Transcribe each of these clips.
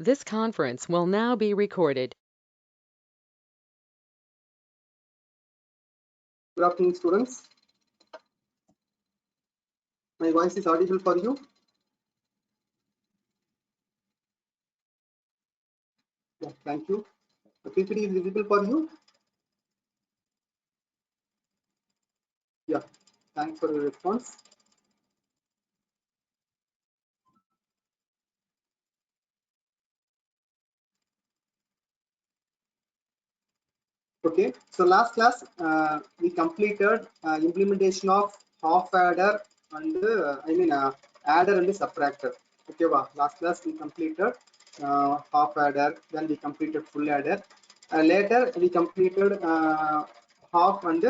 This conference will now be recorded. Good afternoon, students. My voice is audible for you? Yeah, thank you. The PPT is visible for you? Yeah, thanks for your response. Okay, so last class we completed implementation of half adder and adder and subtractor. Okay, last class we completed half adder, then we completed full adder. Later we completed half and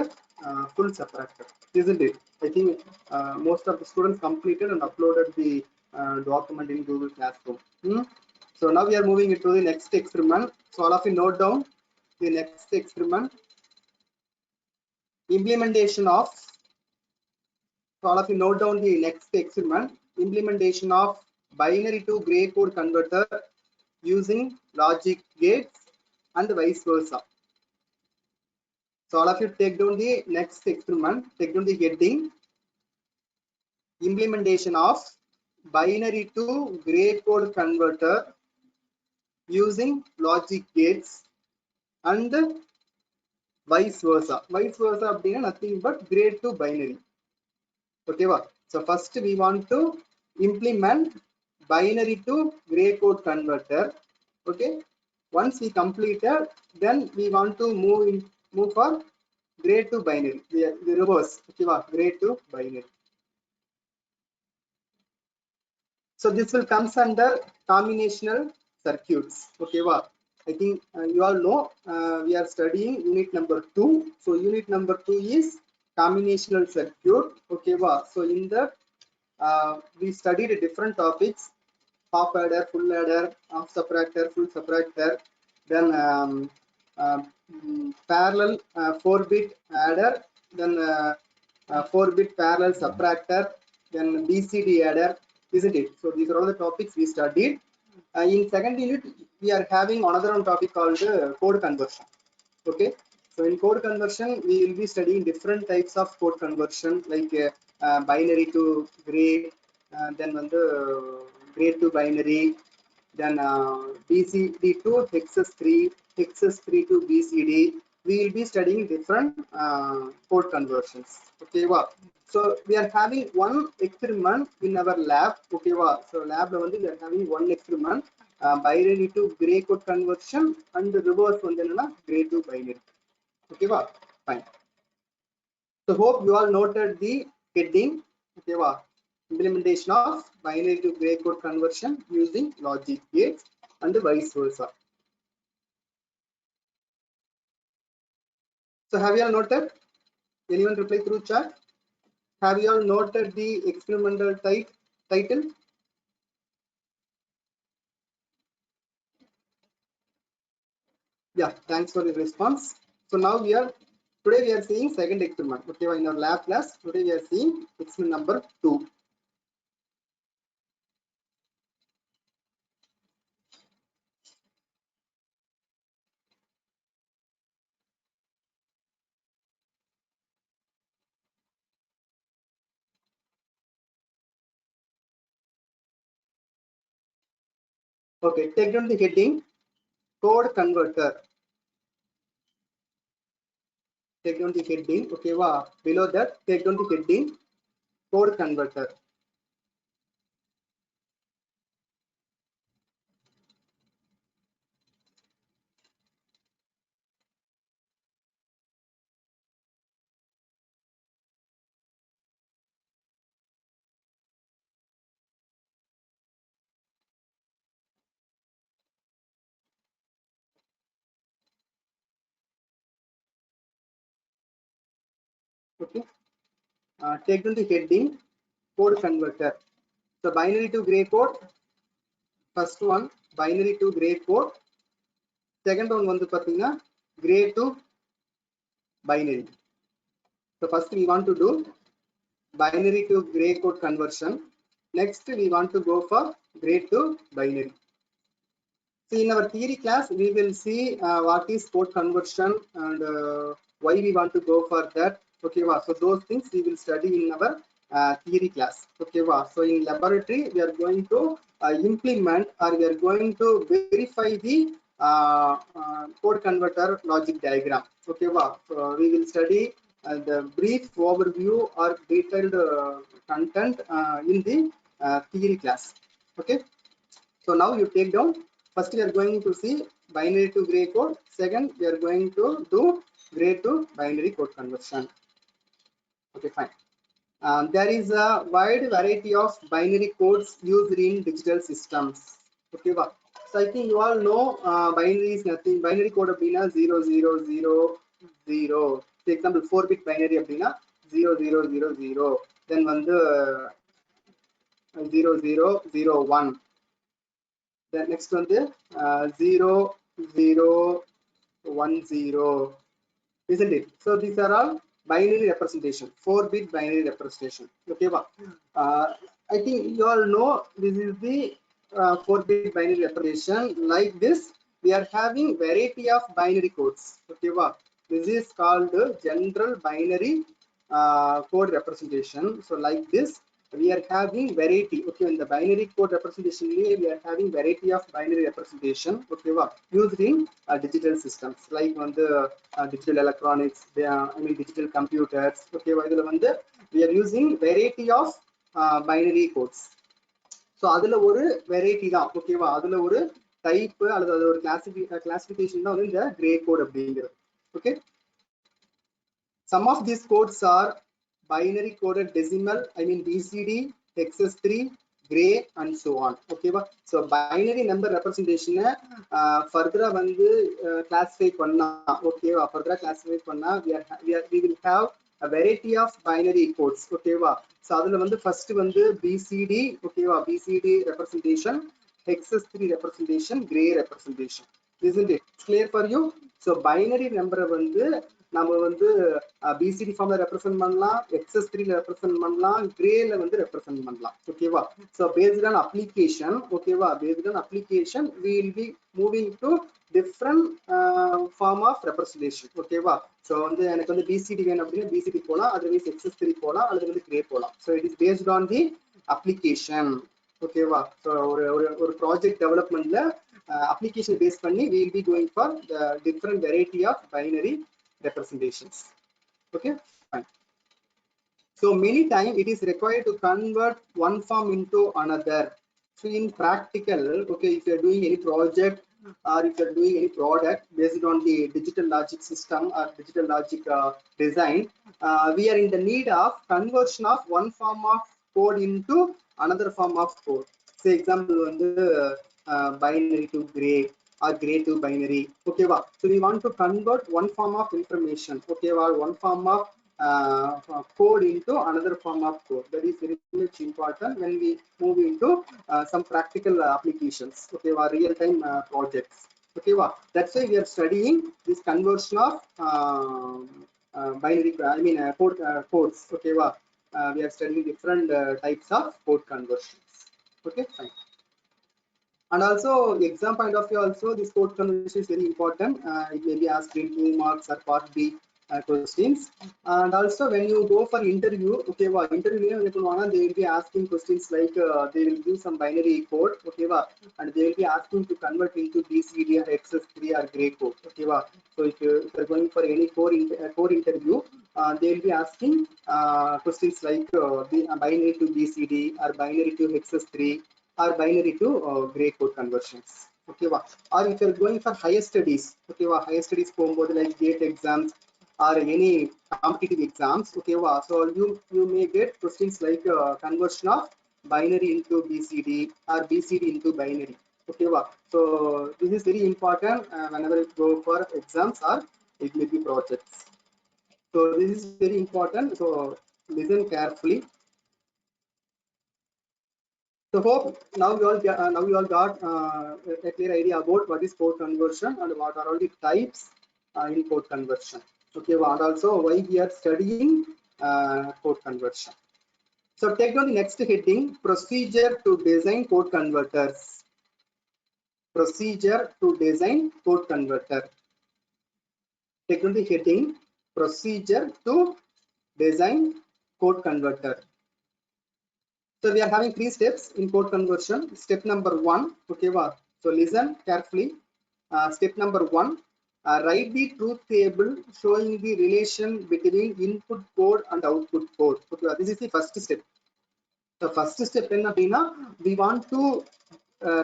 full subtractor, isn't it? I think most of the students completed and uploaded the document in Google Classroom. So now we are moving into the next experiment. So all of you note down the next experiment. Implementation of, so all of you note down the next experiment. Implementation of binary to gray code converter using logic gates and vice versa. So all of you take down the next experiment, take down the heading, implementation of binary to gray code converter using logic gates and vice versa. Vice versa being nothing but gray to binary. Okay, so first we want to implement binary to gray code converter. Okay, once we completed, then we want to move for gray to binary, the reverse. Okay, gray to binary. So this will comes under combinational circuits. Okay, I think you all know we are studying unit number 2. So unit number 2 is combinational circuit. Okay, so in that we studied different topics: half adder, full adder, half subtractor, full subtractor, then parallel 4-bit adder, then 4-bit parallel subtractor, then BCD adder, isn't it? So these are all the topics we studied. In second unit, we are having another one topic called code conversion. Okay, so in code conversion, we will be studying different types of code conversion, like binary to gray, then gray to binary, then BCD to hexes 3, hexes 3 to BCD. We will be studying different code conversions. Okay, so we are having one experiment in our lab. Okay, so lab we are having one experiment, binary to gray code conversion and reverse one gray to binary. Okay, fine. So hope you all noted the heading. Okay, implementation of binary to gray code conversion using logic gates and vice versa. So have you all noted? Anyone reply through chat? Have you all noted the experimental title? Yeah, thanks for the response. So now today we are seeing second experiment. Okay, in our lab class, today we are seeing experiment number 2. Okay, take down the heading, code converter. Take down the heading. Okay, below that, take down the heading, code converter. Okay, take down the heading, code converter. So binary to gray code. First one, binary to gray code. Second one gray to binary. So first we want to do binary to gray code conversion. Next we want to go for gray to binary. So in our theory class, we will see what is code conversion and why we want to go for that. Okay, wow. So those things we will study in our theory class. Okay, wow. So in laboratory, we are going to implement or we are going to verify the code converter logic diagram. Okay, wow. So we will study the brief overview or detailed content in the theory class. Okay. So now you take down. First, we are going to see binary to gray code. Second, we are going to do gray to binary code conversion. Okay, fine. There is a wide variety of binary codes used in digital systems. Okay, wow. So I think you all know binary is nothing. Binary code abdina 0000. For example, 4-bit binary abdina 0000. Then one the 0001. The next one the 0010, isn't it? So these are all binary representation, 4-bit binary representation. Okay, I think you all know this is the 4-bit binary representation. Like this, we are having variety of binary codes. Okay, this is called general binary code representation. So like this, we are having variety. Okay, in the binary code representation, we are having variety of binary representation. Okay, used in digital systems like on the digital electronics, I mean digital computers. Okay, we are using variety of binary codes. So அதுல ஒரு variety தான். ஓகேவா, அதுல ஒரு type அல்லது அது ஒரு classification தான் வந்து இந்த கிரே கோட் அப்படிங்கிறது. Okay, some of these codes are binary coded decimal, I mean BCD, XS3, gray and so on. Okay, so binary number representation further வந்து classify பண்ணா, okay, further classify பண்ணா we will have a variety of binary codes. Okay, so அதுல வந்து first வந்து BCD, okay, BCD representation, XS3 representation, gray representation. Isn't it clear for you? So binary number வந்து நம்ம வந்து BCD ஃபார்ம்ல represent பண்ணலாம், XS3 ல ரெப்ரசன்ட் பண்ணலாம், கிரேல வந்து ரெப்ரசன்ட் பண்ணலாம். ஓகேவா, so based on application, ஓகேவா, based on application we will be moving to different form of representation. ஓகேவா, so வந்து எனக்கு வந்து BCD வேணும் அப்படின்னா BCD போலாம், otherwise XS3 போலாம், அல்லது வந்து கிரே போலாம். so it is based on the application. ஓகேவா, so ஒரு ப்ராஜெக்ட் டெவலப்மெண்ட்ல application பேஸ் பண்ணி we will be going for the different variety of binary representations. Okay, fine. So many times it is required to convert one form into another. So in practical, okay, if you are doing any project or if you are doing any product based on the digital logic system or digital logic design, we are in the need of conversion of one form of code into another form of code. Say example on the binary to gray or gray to binary. Okay, so we want to convert one form of information, okay, or one form of code into another form of code. That is very much important when we move into some practical applications, okay, or real-time projects. Okay, that's why we are studying this conversion of binary, I mean codes. Okay, we are studying different types of code conversions. Okay, fine. And also exam point of view also this code conversion is very important. It may be asked in 2 marks or part B questions. And also when you go for interview, okay, interview they will be asking questions like they will give some binary code, okay, and they will be asking to convert into BCD or XS3 or gray code. Okay, so if you are going for any core interview, they will be asking questions like binary to BCD or binary to XS3 or binary to gray code conversions. Okay, or if you're going for higher studies, okay, higher studies like GATE exams or any competitive exams, okay, so you may get questions like conversion of binary into BCD or BCD into binary. Okay, so this is very important whenever you go for exams or it may be projects. So this is very important, so listen carefully. So hope now you all got a clear idea about what is code conversion and what are all the types in code conversion. Okay, and also why we are studying code conversion. So take down the next heading: procedure to design code converters. procedure to design code converter. Take on the heading procedure to design code converter. So we are having 3 steps in code conversion. Step number 1, okay, so listen carefully. Step number 1, write the truth table showing the relation between input code and output code. Okay, this is the first step. The first step in Abina, we want to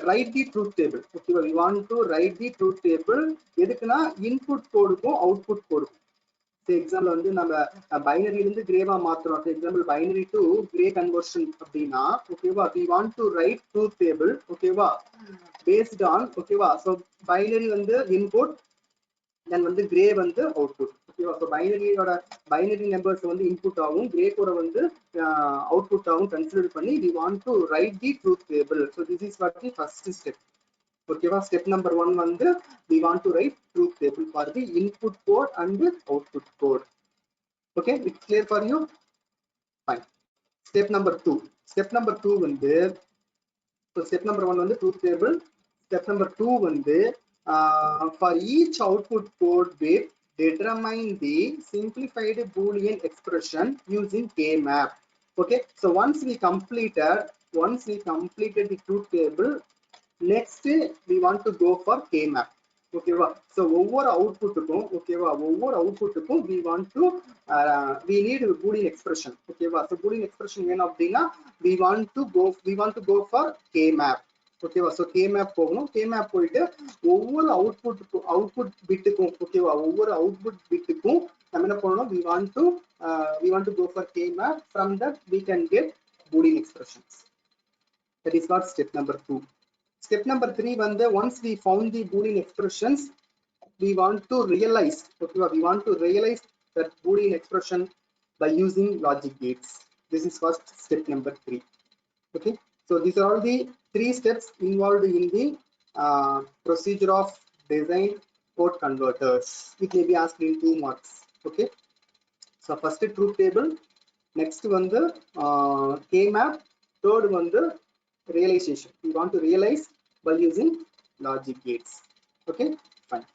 write the truth table. Okay, we want to write the truth table. எதுக்குனா input code க்கும் output code. For example, வந்து நம்ம binary இருந்து கிரேவா மாத்துறோம். For example, binary to gray conversion அப்படினா, ஓகேவா, we want to write truth table, ஓகேவா, based on, ஓகேவா, so binary வந்து input, then வந்து gray வந்து output. ஓகேவா, so binary numbers வந்து input ஆகும், gray code வந்து output ஆகும் consider பண்ணி we want to write the truth table. So this is what the first step. Okay, step number 1 வந்து we want to write truth table for the input code and output code. Okay, it's clear for you? Fine. Step number 2. Step number 2 வந்து, so step number 1 வந்து truth table. Step number 2 வந்து for each output code bit determine the simplified boolean expression using k-map. Okay, so once we completed the truth table, next we want to go for k-map. ஓகேவா, so ஒவ்வொரு அவுட்புட்டுக்கும், ஓகேவா, ஒவ்வொரு அவுட்புட்டுக்கும் we want to we need boolean expression. ஓகேவா, so boolean expression வேணும் அப்படின்னா we want to go for k-map. ஓகேவா, so k-map போகணும். k-map போயிட்டு ஒவ்வொரு அவுட்புட் பிட்டுக்கும், ஓகேவா, ஒவ்வொரு அவுட்புட் பிட்டுக்கும் நம்ம என்ன பண்ணணும், we want to go for k-map. From that we can get boolean expressions. That is what step number 2. Step number 3 வந்து, once we found the boolean expressions, we want to realize, okay, we want to realize that boolean expression by using logic gates. This is first step number 3. Okay, so these are all the 3 steps involved in the procedure of design code converters. It may be asked in 2 marks. Okay, so first truth table, next one the k-map, third one the realization. We want to realize by using logic gates. Okay, fine.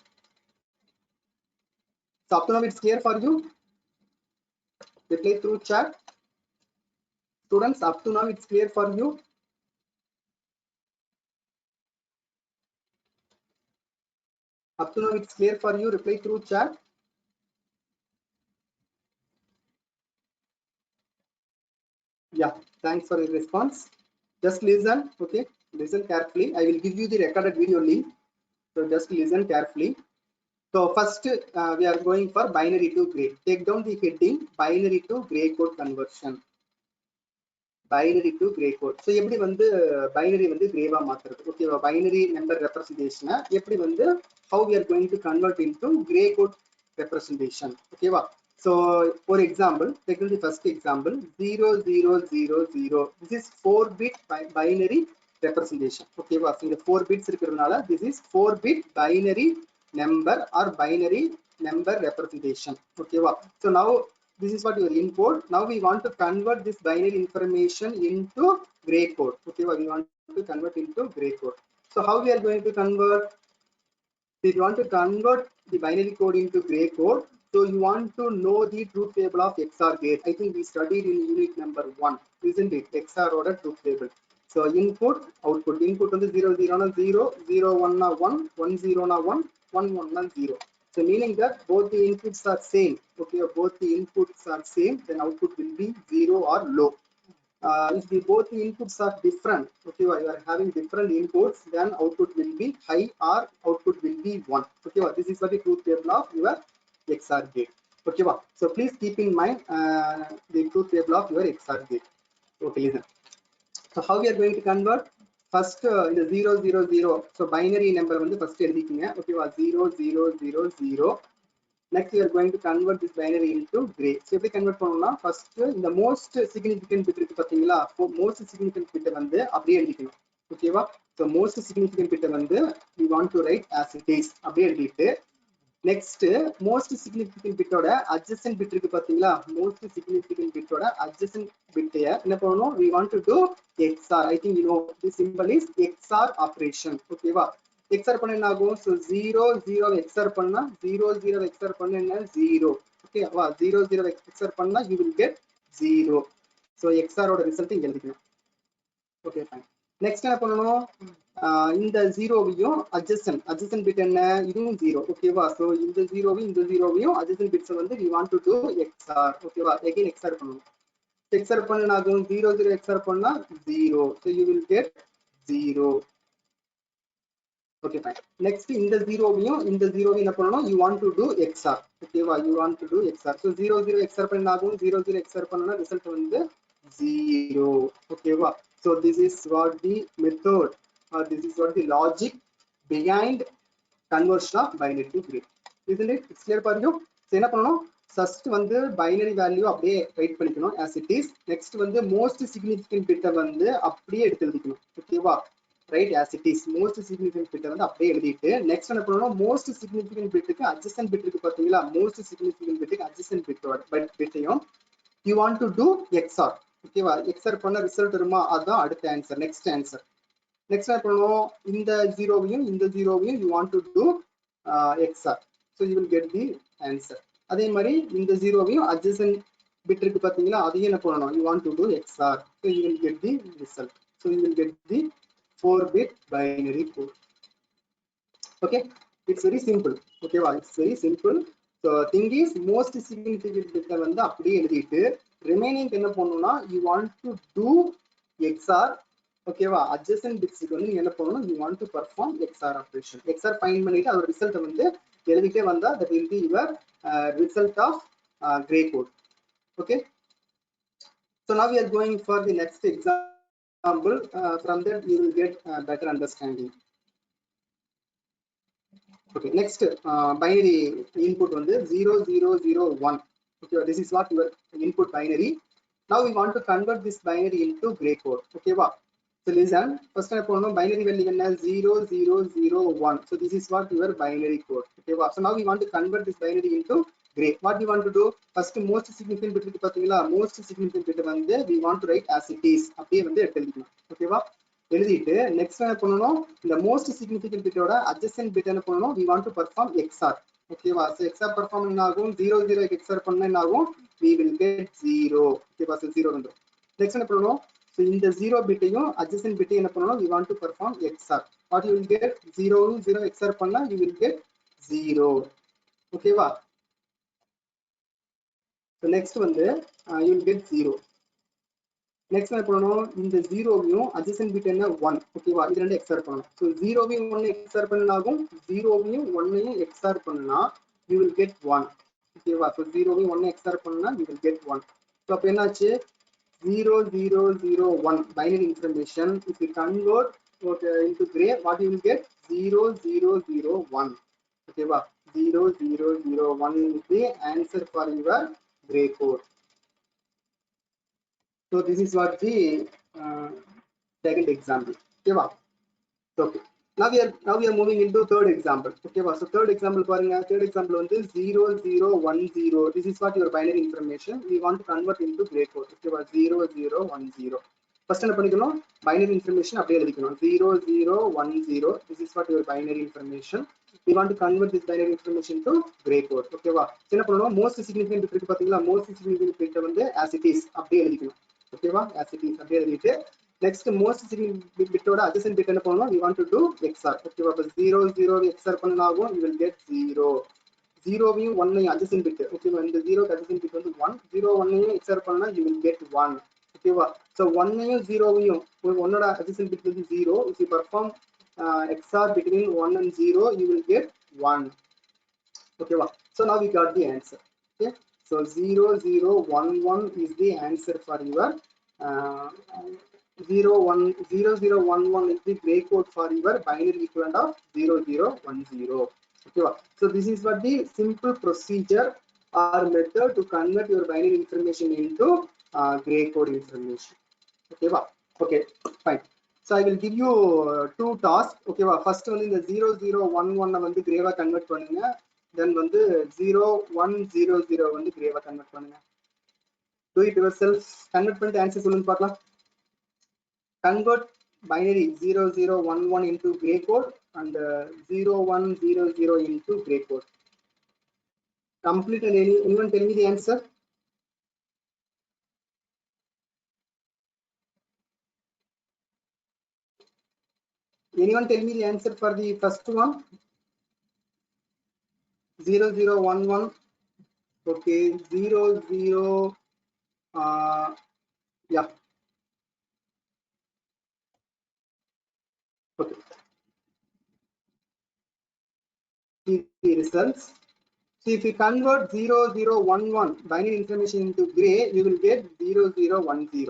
So up to now it's clear for you. Reply through chat. Students, up to now it's clear for you. Up to now it's clear for you. Reply through chat. Yeah, thanks for your response. Just listen, okay, listen carefully. I will give you the recorded video link, so just listen carefully. So first we are going for binary to gray. Take down the heading binary to gray code conversion. Binary to gray code. So எப்படி வந்து binary வந்து கிரேவா மாத்துறது, ஓகேவா, binary number representation எப்படி வந்து how we are going to convert into gray code representation. ஓகேவா, so for example, take the first example 0000. This is 4-bit binary representation. ஓகேவா, so இந்த 4 bits இருக்கிறதுனால this is 4-bit binary number or binary number representation. ஓகேவா, so now this is what your input. Now we want to convert this binary information into gray code. Okay, we want to convert into gray code. So how we are going to convert? If you want to convert the binary code into gray code, so you want to know the truth table of XOR gate. I think we studied in unit number 1, isn't it? XOR order truth table. So input, output. Input on the 0 0 na 0, 0 1 na 1, 1 0 na 1, 1 1 na 0. So meaning that both the inputs are same. Okay, both the inputs are same, then output will be 0 or low. If both the inputs are different, okay, you are having different inputs, then output will be high or output will be 1. Okay, this is what the truth table of your XOR gate. Okay, so please keep in mind the truth table of your XOR gate. Okay, listen. So how we are going to convert? First in the 0 0 0. So binary number வந்து first எழுதிக்கீங்க. Okay, 0 0 0 0. Next we are going to convert this binary into gray. So எப்படி convert பண்ணனும்னா first இந்த most significant bit இருக்கு பாத்தீங்களா, most significant bit வந்து அப்படியே எழுதிக்கணும். ஓகேவா, so most significant bit வந்து we want to write as it is அப்படியே எழுதிட்டு, next most significant bit ஓட adjacent bit இருக்கு பாத்தீங்களா, most significant bit ஓட adjacent bit என்ன பண்ணனும், we want to do XOR. I think you know this symbol is XOR operation. ஓகேவா, XOR பண்ண என்ன ஆகும்? So 0 0 XOR பண்ணா 0 0 XOR பண்ண என்ன 0. ஓகே வா 0 0 XOR பண்ணா you will get 0. So XOR ஓட ரிசல்ட் இங்க எழுதிக்கணும். Okay fine. நெக்ஸ்ட் என்ன பண்ணணும்? இந்த ஜீரோவையும் adjacent பிட் என்ன? இதுவும் 0. ஓகேவா? ஸோ இந்த ஜீரோவையும் adjacent பிட்ஸ் வந்து we want to do XOR. ஓகேவா? again XOR பண்ணணும். XOR பண்ணா ஆகும் 0 0 XOR பண்ணா 0. So you will get 0. Okay fine. Next இந்த ஜீரோவையும் என்ன பண்ணணும்? You want to do XOR. ஓகேவா? You want to do XOR. So 0 0 XOR பண்ணா ஆகும் 0 0 XOR பண்ணா ரிசல்ட் வந்து 0. ஓகேவா? So this is what the method or this is what the logic behind conversion of binary to gray. Isn't it? It's clear for you? So என்ன பண்ணணும்? First வந்து binary value அப்படியே right பண்ணிக்கணும் as it is. Next வந்து most significant bit வந்து அப்படியே எடுத்து எழுதிக்கணும். ஓகேவா? Right as it is. most significant bit வந்து அப்படியே எழுதிட்டு நெக்ஸ்ட் என்ன பண்ணணும்? most significant bitக்கு adjacent bit இருக்கு பாத்தீங்களா? most significant bitக்கு adjacent bitையும் you want to do XOR. ஓகேவா? XOR பண்ண ரிசல்ட் வருமா? அதான் அடுத்த ஆன்சர். Next answer. நெக்ஸ்ட் என்ன பண்ணணும்? இந்த ஜீரோவையும் you want to do XOR. So you will get the answer. அதே மாதிரி இந்த ஜீரோவையும் adjacent bit இருக்கு பாத்தீங்களா? அதையும் என்ன பண்ணணும்? You want to do XOR. So you will get the result. So you will get the 4-bit binary code. Okay, it's very simple. Okay, it's very simple. So thing is most significant bit வந்து அப்படியே எழுதிட்டு remaining என்ன பண்ணனும்னா you want to do XOR. ஓகேவா? adjacent bits வந்து நீங்க என்ன பண்ணனும்? You want to perform XOR operation. XOR find பண்ணிட்டு அதோட ரிசல்ட் வந்து எழுதிட்டே வந்தா that will be your result of gray code. Okay, so now we are going for the next example. From that you will get better understanding. Okay, next binary input வந்து 0001. Okay, this is what your input binary. Now we want to convert this binary into gray code. Okay வா? So listen, first என்ன பண்ணனும்? binary value என்ன? 0001. So this is what your binary code. Okay வா? So now we want to convert this binary into gray. What we want to do? First most significant bit இருக்கு பாத்தீங்களா? most significant bit வந்து we want to write as it is. அப்படியே வந்து எழுதிக்கலாம். Okay வா? எழுதிட்டு next என்ன பண்ணனும்? இந்த most significant bitோட adjacent bit என்ன பண்ணனும்? we want to perform XOR. ஓகேவா? So XOR perform என்ன ஆகும்? 00 XOR பண்ணா என்ன ஆகும்? we will get 0. ஓகேவா? So 0 வந்துரும். நெக்ஸ்ட் என்ன பண்ணனும்? So இந்த 0 பிட்டையும் adjacent பிட்டையும் என்ன பண்ணனும்? we want to perform XOR. What you will get? 0 0 XOR பண்ணா you will get 0. ஓகேவா? So next வந்து you will get 0. நெக்ஸ்ட் என்ன பண்ணனும்? இந்த 0வையும் adjacent bit என்ன 1. ஓகேவா? இது ரெண்டும் XOR பண்ணனும். So 0வையும் 1 XOR பண்ணா ஆகும். 0வையும் 1ஐயும் XOR பண்ணா you will get 1. ஓகேவா? So 0வையும் 1 XOR பண்ணா you will get 1. So அப்ப என்னாச்சு? 0001 binary information if you convert into gray, what you will get? 0001. ஓகேவா? 0001 is the answer for your gray code. So this is what the second example. Okay, okay. Now we are moving into third example. Okay, so third example பாருங்க. Third example வந்து 0010. This is what your binary information. We want to convert into gray code. Okay, 0010. First என்ன பண்ணிக்கணும்? Binary information அப்படியே எழுதிக்கணும். 0010. This is what your binary information. We want to convert this binary information to gray code. Okay வா? என்ன பண்ணனும்? most significant bit இருக்கு பாத்தீங்களா? most significant bit வந்து as it is அப்படியே எழுதிக்கணும். Okay வா? as it is அப்படியே எழுதிட்டு next most significant bitோட adjacent bit என்ன பண்ணனும்? we want to do XOR. Okay வா? 0 0 XOR பண்ணா ஆகும் you will get 0. 0வையும் 1ஐயும் adjacent bit. Okay வா? இந்த 0க்கு adjacent bit வந்து 1. 0 1ஐயும் XOR பண்ணா you will get 1. Okay வா? So 1ஐயும் 0வையும் 1ஓட adjacent bit வந்து 0. if you perform XOR between 1 and 0 you will get 1. Okay wow. So now we got the answer. Okay, so 0011 is the answer for your 0011 is the gray code for your binary equivalent of 0010. Okay wow. So this is what the simple procedure or method to convert your binary information into gray code information. Okay wow. Okay fine. So I will give you two tasks. Okay வா? first வந்து இந்த 0011 வந்து கிரேவா convert பண்ணுங்க. then வந்து 0100 வந்து கிரேவா convert பண்ணுங்க. do it yourself. Convert பண்ணிட்டு answer சொல்லுங்க பார்க்கலாம். convert binary 0011 into gray code and 0100 into gray code. Complete, and anyone tell me the answer? Anyone tell me the answer for the first one? 0011. Okay, 00. Yeah. Okay. See the results. See, if you convert 0011 binary information into gray, you will get 0010.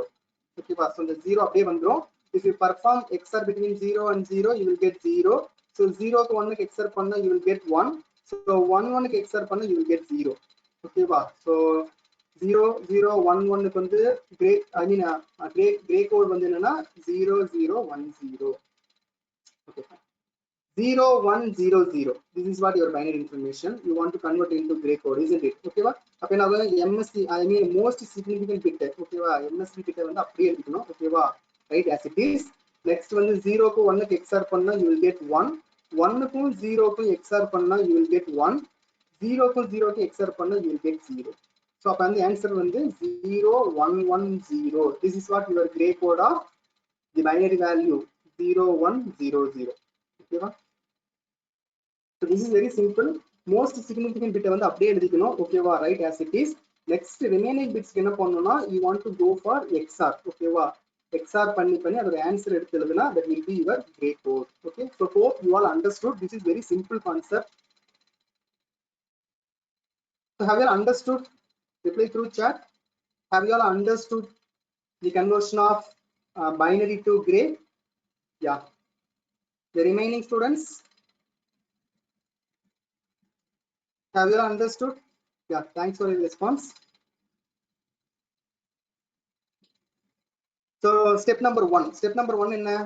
Okay, so the 0 அப்படியே வந்துரும். If you perform XOR between 0 and 0, you will get 0. So 0 to 1 XOR பண்ணா you will get 1. So 1 1 XOR பண்ணா you will get 0. Okay, so 0011 க்கு வந்து gray, I mean gray code வந்து என்னன்னா 0010. Okay. 0100. This is what your binary information you want to convert into gray code, isn't it? Okay, அப்ப நான் MSC, I mean most significant bit, okay MSC bit வந்து அப்படியே எடுக்கணும். Okay, right, as it is. Next வந்து 0 க்கு 1 க்கு XOR பண்ணா you will get 1. 1 க்கு 0 க்கு XOR பண்ணா you will get 1. 0 க்கு 0 க்கு XOR பண்ணா you will get 0. So அப்ப அந்த ஆன்சர் வந்து 0110. This is what your gray code of the binary value 0100. Okay, so this is very simple. Most significant bit வந்து அப்படியே எழுதிக்கணும். ஓகேவா, right, as it is. Next remaining bits என்ன பண்ணனும்னா you want to go for XOR. ஓகேவா, XOR பண்ணி அதோட answer எடுத்து எழுதுனா that will be your gray code. Okay, so hope you all understood. This is very simple concept. So have you all understood? Reply through chat. Have you all understood the conversion of binary to gray? Yeah. The remaining students, have you all understood? Yeah, thanks for your response. So step number one என்ன?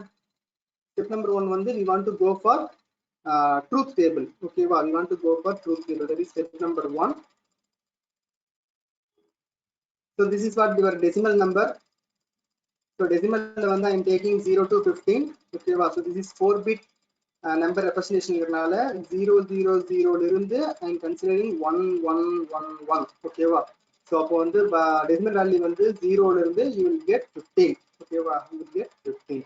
Step number one வந்து we want to go for truth table. Okay, we want to go for truth table. That is step number one. So this is what your decimal number. So decimal வந்து I am taking 0 to 15. Okay, so this is 4-bit number representation னால 000 ல இருந்து I am considering 1111. Okay, so அப்போ வந்து decimal value வந்து 0 ல இருந்து you will get 15. Okay, you will get 15.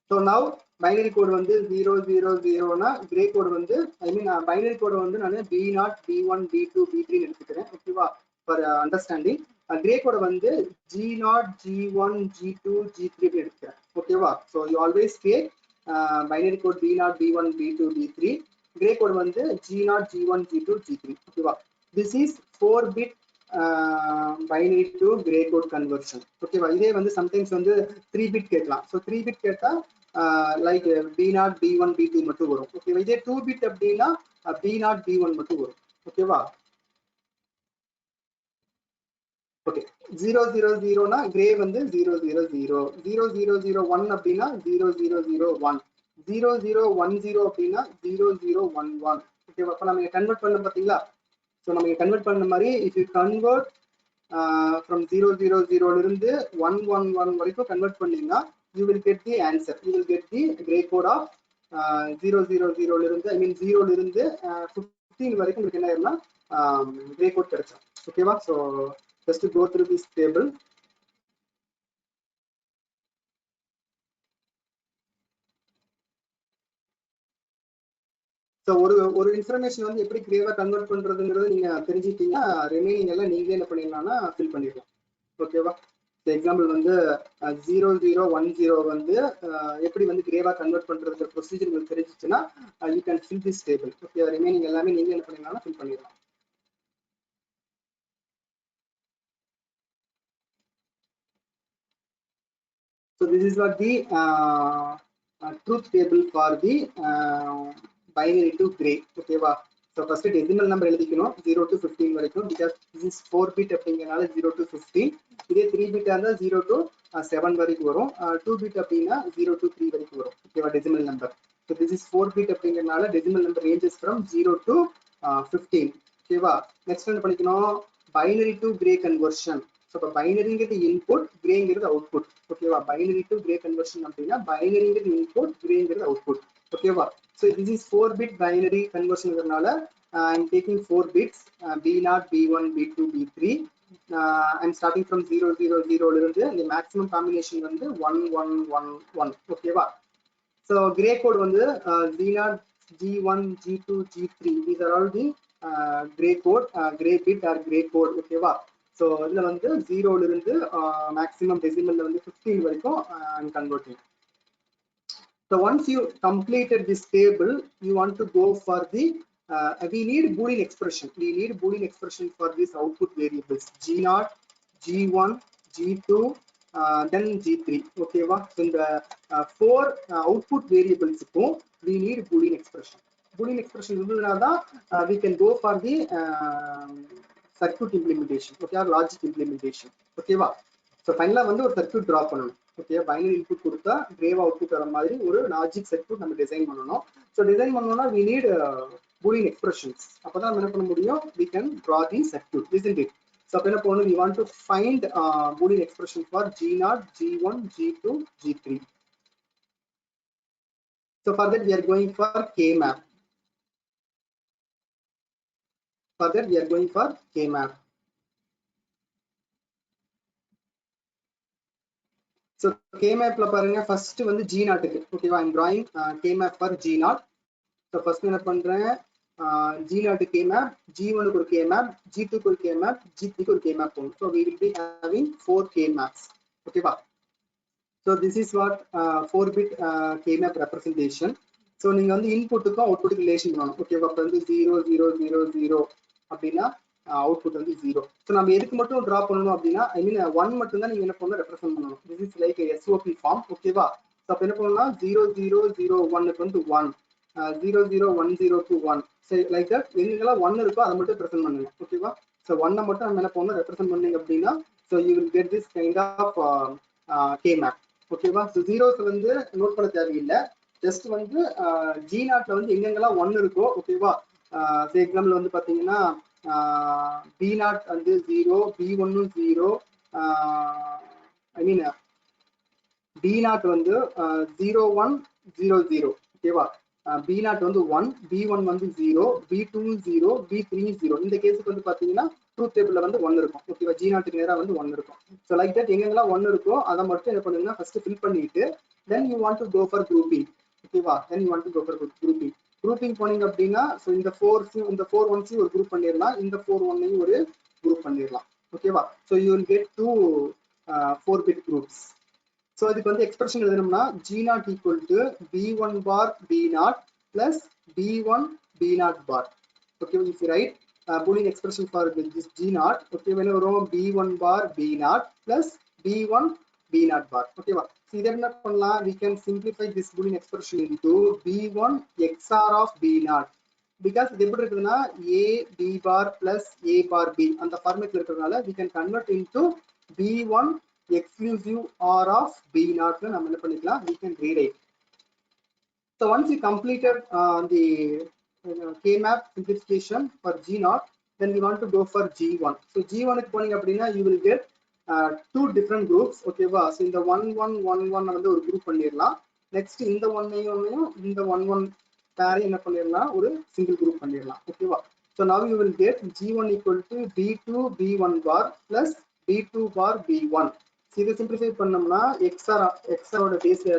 So now binary code வந்து 000 னா gray code வந்து I mean binary code வந்து நான் B0, B1, B2, B3 எடுத்துக்கிறேன். ஓகேவா, for understanding. Gray code வந்து G0, G1, G2, G3 எடுத்துக்கிறேன். ஓகேவா, so you always take binary code B0, B1, B2, B3. Gray code வந்து G0, G1, G2, G3. ஓகேவா, this is 4-bit binary to gray code conversion. ஓகேவா, இதே வந்து sometimes வந்து 3-bit கேட்கலாம். So 3-bit கேட்டா like B0, B1, B2 மட்டும் வரும். ஓகேவா, இதே 2-bit அப்படின்னா B0, B1 மட்டும் வரும். ஓகேவா, ஓகே. 000 னா gray வந்து 000, 0001 அப்படின்னா 0001, 0010 அப்படின்னா 0011. ஓகேவா, அப்ப நம்ம கன்வெர்ட் பண்ண பாத்தீங்களா? ஸோ நம்ம கன்வெர்ட் பண்ண மாதிரி if you convert from 000 ல இருந்து 111 வரைக்கும் கன்வெர்ட் பண்ணீங்கன்னா you will get the answer. You will get the gray code of 000 ல இருந்து I mean 0 ல இருந்து 15 வரைக்கும் உங்களுக்கு என்ன ஆயிரும்னா gray code கிடைச்சோம். ஓகேவா, so just to go through this table. So ஒரு இன்ஃபர்மேஷன் வந்து எப்படி கிரேவா கன்வெர்ட் பண்றதுங்கிறது நீங்க தெரிஞ்சுக்கிட்டீங்கன்னா ரிமைனிங் எல்லாம் நீங்களே என்ன பண்ணிடலாம்னா ஃபில் பண்ணிடலாம். ஓகேவா, எக்ஸாம்பிள் வந்து 0010 வந்து எப்படி வந்து கிரேவா கன்வெர்ட் பண்றதுக்கு ப்ரொசீஜர் உங்களுக்கு தெரிஞ்சிச்சுன்னா you can fill this table. Okay, remaining எல்லாமே நீங்க என்ன பண்ணிடலாம்னா ஃபில் பண்ணிடலாம். So this is what the truth table for the binary to gray. Okay, so first decimal number எழுதிக்கணும் 0 to 15 வரைக்கும், because this is 4-bit அப்படிங்கறனால 0 to 15. இதே 3-bit இருந்தா 0 to 7 வரைக்கும் வரும். 2-bit அப்படின்னா 0 to 3 வரைக்கும் வரும். ஓகேவா, decimal number. So this is 4-bit அப்படிங்கறனால decimal number ranges from 0 to 15. ஓகேவா, நெக்ஸ்ட் என்ன பண்ணிக்கணும், binary to gray conversion. So பைனரிங்கிறது இன்புட், கிரேங்கிறது அவுட்புட். ஓகேவா, பைனரி டு கிரே கன்வர்ஷன் அப்படின்னா பைனரிங்கிறது இன்புட், கிரேங்கிறது அவுட்புட். ஓகேவா, So this is 4-bit binary conversion. I'm taking 4 bits, B0, B1, B2, B3. I'm starting from 0, 0, 0. The maximum combination is 1, 1, 1, 1. Okay, va? So gray code Z0, G1, G2, G3. These are all the gray code, gray bit or gray code. Okay, va? So இதுல 0 ல இருந்து maximum decimal 15 வரைக்கும் I'm converting. So once you completed this table, you want to go for the we need Boolean expression. We need Boolean expression for these output variables G0, G1, G2, then G3. Okay, va? So in the 4 output variables, we need Boolean expression. Boolean expression we can go for the circuit implementation. Okay, or logic implementation. Okay, va? So finally, ஒரு circuit draw பண்ணணும். Okay, binary input கொடுத்தா gray output வர மாதிரி ஒரு logic circuit நம்ம design பண்ணணும். So design பண்ணனும்னா we need Boolean expressions. அப்பதான் நம்ம என்ன பண்ண முடியும்? We can draw the circuit, isn't it? So அப்ப என்ன பண்ணணும்? We want to find Boolean expression for G0, G1, G2, G3. So for that we are going for K-map. For that we are going for K-map. So K-map la parunga first G0 க்கு. Okay, I'm drawing K-map for G0. So first என்ன பண்றேன் G0 க்கு K-map, G1 க்கு ஒரு K-map, G2 க்கு ஒரு K-map, G3 க்கு ஒரு K-map போகும். So we will be having 4 K-maps. Okay, va? So this is what 4-bit K-map representation. So நீங்க இன்புட்டுக்கும் அவுட்புட்டுக்கு ரிலேஷன் பண்ணணும். ஓகே, அப்ப 0 0 0 0 அப்படினா அவுட்புட் 0. So நம்ம எதுக்கு மட்டும் டிரா பண்ணனும் அப்படினா ஐ மீன் 1 மட்டும் தான் நீங்க என்ன பண்ணனும் ரெப்ரசன்ட் பண்ணனும். This is like a SOP form. ஓகேவா? So அப்ப என்ன பண்ணனும்னா 0 0 0 1 க்கு 1, 0 0 1 0 க்கு 1. So like that எங்கெல்லாம் 1 இருக்கோ அதை மட்டும் ரெப்ரசன்ட் பண்ணுங்க. ஓகேவா? So 1 மட்டும் நம்ம என்ன பண்ணனும் ரெப்ரசன்ட் பண்ணீங்க அப்படினா so you will get this kind of K-map. ஓகேவா? So zeros நோட் பண்ண தேவையில்லை. ஜஸ்ட் G0 எங்கெங்கெல்லாம் 1 இருக்கோ ஓகேவா? ஃபார் எக்ஸாம்பிள் பாத்தீங்கன்னா B0 0, B1 0, ஐ மீன் B0 0 1 0 0. ஓகேவா? B0 1, B1 0, B2 0, B3 0. இந்த கேஸுக்கு பாத்தீங்கன்னா ட்ரூத் டேபிள்ல 1 இருக்கும். ஓகேவா? G0 க்கு நேரா 1 இருக்கும். So like that எங்கெங்கெல்லாம் 1 இருக்கோ அதை மட்டும் என்ன பண்ணுங்கன்னா ஃபர்ஸ்ட் ஃபில் பண்ணிட்டு then you want to go for grouping. ஓகேவா? then you want to go for grouping. grouping போனீங்க அப்படின்னா so இந்த 4 ones ஒரு group பண்ணிரலாம், இந்த 4 1 ஒரு group பண்ணிரலாம். ஓகேவா? so you will get two 4-bit groups. So அதுக்கு எக்ஸ்பிரஷன் எழுதணும்னா G0 equal to B1 bar B0 plus B1 B0 bar. Okay, if you write Boolean expression for this G0, okay, when வரும் B1 bar B0 plus B1 B0 bar. Okay, va? So இத என்ன பண்ணலாம், we can simplify this Boolean expression into B1 XOR of B0. Because இது எப்படி இருக்குதுன்னா A B bar plus A bar B அந்த ஃபார்மேட்ல இருக்கிறதுனால we can convert into B1 exclusive OR of B0 நம்ம என்ன பண்ணிக்கலாம், we can rewrite. So once you completed the K-map simplification for G0, then we want to go for G1. So G1 க்கு போனீங்க அப்படின்னா you will get two different groups. ஓகேவா? so இந்த 1 1 1 1 ஒரு group பண்ணிரலாம். next இந்த 1 1 இந்த 1 1 பேரை என்ன பண்ணிரலாம், ஒரு single group பண்ணிரலாம். ஓகேவா? so now you will get G1 equal to B2 B1 bar plus B2 bar B1. இதை simplify பண்ணோம்னா XOR ஓட பேஸ்ல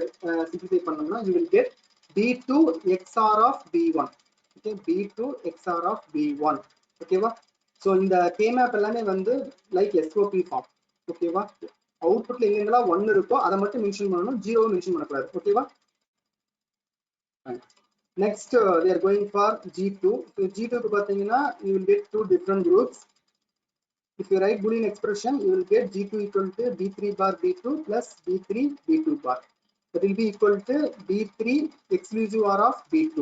simplify பண்ணோம்னா you will get B2 XOR of B1. okay, B2 XOR of B1. ஓகேவா? so இந்த K-map எல்லாமே like SOP form. ஓகேவா? அவுட்புட்ல எங்கெங்கெல்லாம் 1 இருக்கோ அதை மட்டும் மென்ஷன் பண்ணணும், 0 மென்ஷன் பண்ணக்கூடாது. ஓகேவா? next we are going for G2. so G2 க்கு பாத்தீங்கன்னா you will get two different groups. If you write Boolean expression, you will get G2 equal to B3 bar B2 plus B3 B2 bar. That will be equal to B3 exclusive OR of B2.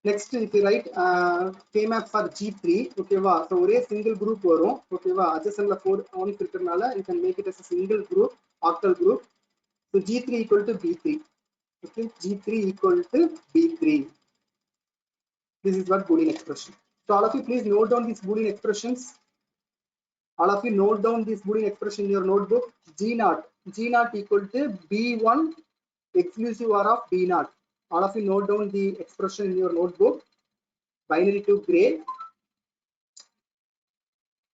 Next, if you write K-map for G3, okay, so ஒரே single group வரும். Okay, adjacent 4 ones இருக்கிறதுனால you can make it as a single group, octal group. So G3 equal to B3. Okay, G3 equal to B3. This is what Boolean expression. So all of you please note down these Boolean expressions. All of you note down this Boolean expression in your notebook. G0 equal to B1 exclusive OR of B naught. All of you note down the expression in your notebook. Binary to gray.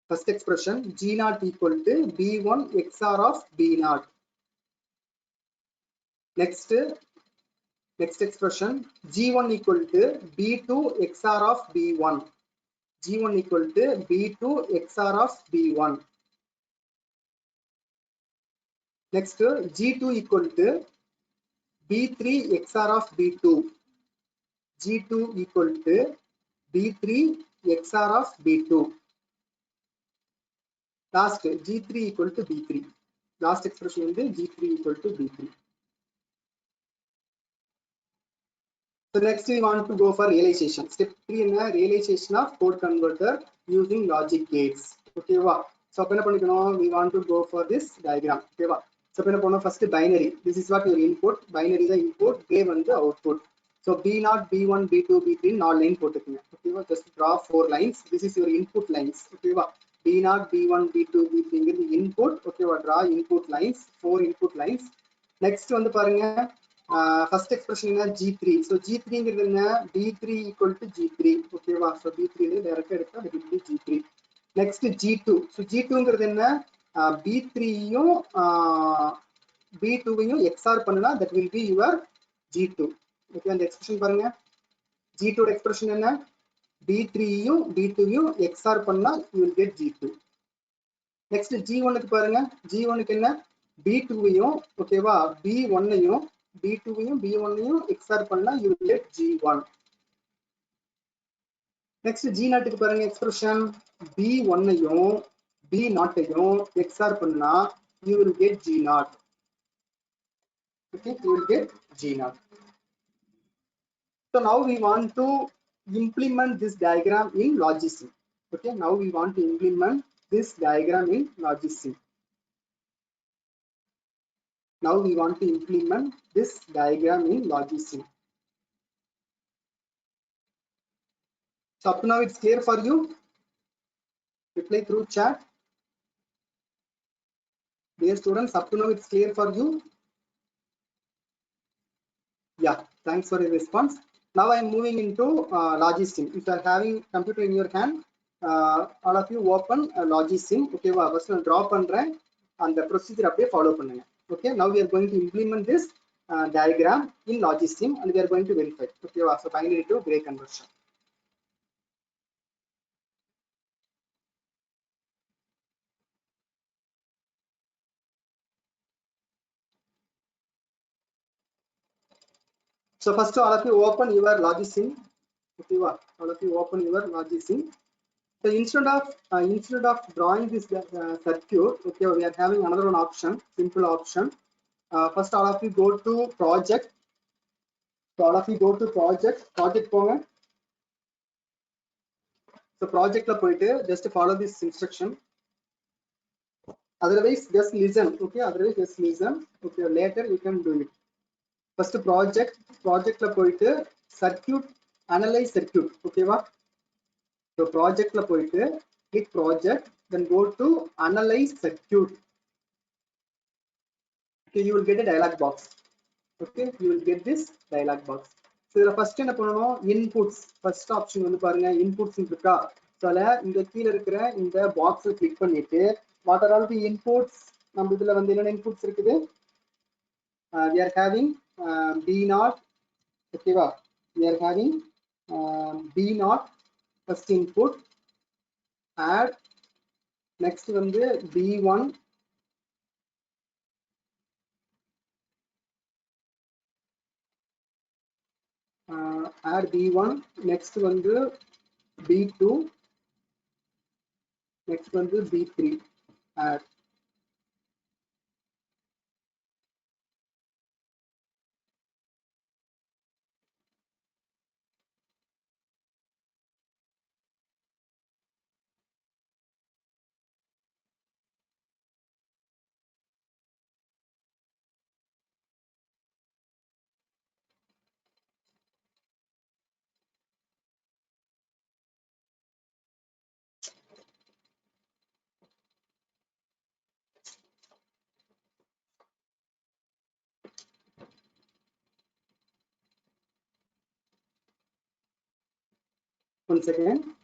First expression G naught equal to B1 XOR of B naught. Next expression G1 equal to B2 XOR of B1. G1 equal to B2 XOR of B1. Next G2 equal to B3 XOR of B2. G2 equal to B3 XOR of B2. Last G3 equal to B3. Last expression is G3 equal to B3. So next we want to go for realization. Step 3 in realization of code converter using logic gates. Okay, wow. So we want to go for this diagram. Okay, wow. So first binary. This is what your input. Binary is the input. Gray one the output. So B0, B1, B2, B3 4 line போட்டுக்கங்க. Okay, wow. Just draw 4 lines. This is your input lines. Okay, wow. B0, B1, B2, B3 is the input. Okay, wow. Draw input lines. 4 input lines. Next வந்து பாருங்க. First expression is G3. So G3 is B3 equal to G3. Okay, so B3 is direct that will be G3. Next G2. So G2 is B3 B2 XOR பண்ணனா that will be your G2. Okay, and the expression பாருங்க. G2 expression என்ன? B3 B2 XOR பண்ணா you will get G2. Next G1 க்கு பாருங்க. G1 க்கு என்ன? B2 ஓகேவா B1 B2 B1 XOR பண்ணா you will get G1. Next G0 க்கு பாருங்க expression B1 B0 XOR பண்ணா you will get G0. Okay, you will get G0. So now we want to implement this diagram in Logisim. Okay, now we want to implement this diagram in Logisim. Now we want to implement this diagram in Logisim. So up to now it's clear for you. Reply through chat. Dear students, up to now it's clear for you. Yeah, thanks for your response. Now I am moving into Logisim. If you are having computer in your hand, all of you open Logisim. Okay, first I draw பண்றேன் and the procedure அப்படியே follow பண்ணுங்க. Okay, now we are going to implement this diagram in Logisim and we are going to verify. Okay, so binary to gray conversion. So first all of you open your Logisim. Okay, all of you open your Logisim. So instead of drawing this circuit, okay, we are having another one option, simple option. First all of you go to project. So all of you go to project போங்க. So project la போயிட்டு just follow this instruction. Otherwise just listen. Okay, otherwise just listen. Okay, later you can do it. First project la போயிட்டு circuit analyze circuit. Okay வா? So project la போயிட்டு click project, then go to analyze circuit. Okay, you will get a dialog box. Okay, you will get this dialog box. So the first என்ன பண்ணனும் inputs first option வந்து பாருங்க inputs இருக்கா சோல இந்த கீழ இருக்கிற இந்த பாக்ஸ் கிளிக் பண்ணிட்டு what are all the inputs நம்ம இதுல வந்து என்ன inputs இருக்குது we are having B0 ஓகேவா we are having B0 first input add next வந்து B1 add B1 next வந்து B2 next வந்து B3 add once again